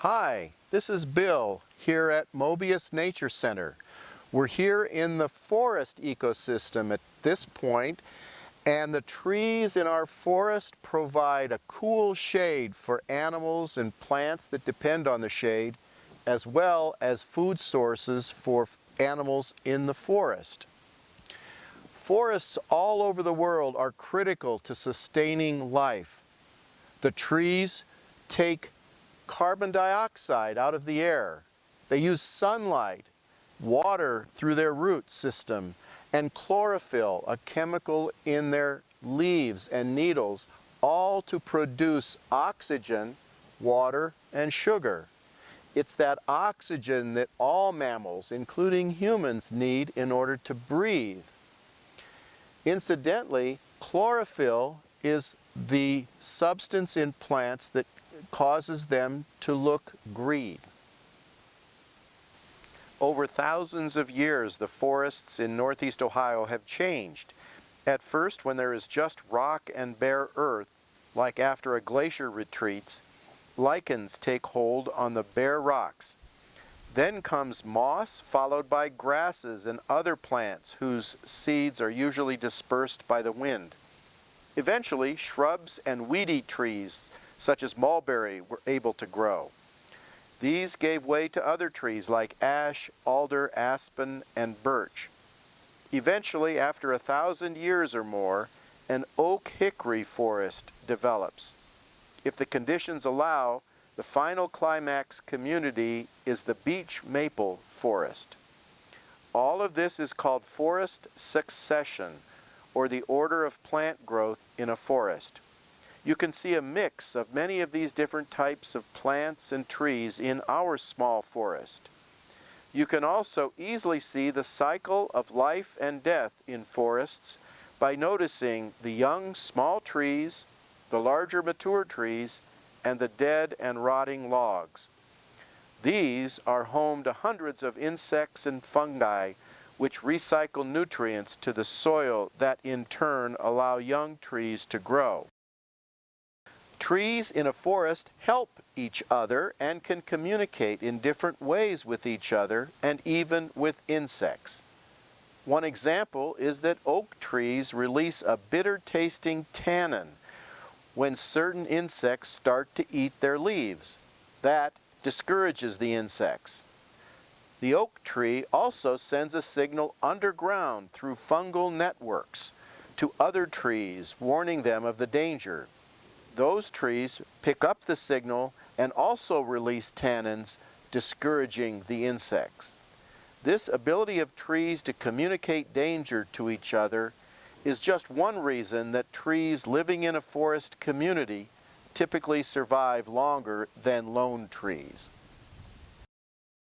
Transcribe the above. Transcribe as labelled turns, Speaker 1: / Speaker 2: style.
Speaker 1: Hi, this is Bill here at Mobius Nature Center. We're here in the forest ecosystem at this point, and the trees in our forest provide a cool shade for animals and plants that depend on the shade, as well as food sources for animals in the forest. Forests all over the world are critical to sustaining life. The trees take carbon dioxide out of the air. They use sunlight, water through their root system, and chlorophyll, a chemical in their leaves and needles, all to produce oxygen, water, and sugar. It's that oxygen that all mammals, including humans, need in order to breathe. Incidentally, chlorophyll is the substance in plants that causes them to look green. Over thousands of years, the forests in northeast Ohio have changed. At first, when there is just rock and bare earth, like after a glacier retreats, lichens take hold on the bare rocks. Then comes moss, followed by grasses and other plants whose seeds are usually dispersed by the wind. Eventually, shrubs and weedy trees, such as mulberry, were able to grow. These gave way to other trees like ash, alder, aspen, and birch. Eventually, after 1,000 years or more, an oak-hickory forest develops. If the conditions allow, the final climax community is the beech maple forest. All of this is called forest succession, or the order of plant growth in a forest. You can see a mix of many of these different types of plants and trees in our small forest. You can also easily see the cycle of life and death in forests by noticing the young small trees, the larger mature trees, and the dead and rotting logs. These are home to hundreds of insects and fungi which recycle nutrients to the soil that in turn allow young trees to grow. Trees in a forest help each other and can communicate in different ways with each other and even with insects. One example is that oak trees release a bitter-tasting tannin when certain insects start to eat their leaves. That discourages the insects. The oak tree also sends a signal underground through fungal networks to other trees, warning them of the danger. Those trees pick up the signal and also release tannins, discouraging the insects. This ability of trees to communicate danger to each other is just one reason that trees living in a forest community typically survive longer than lone trees.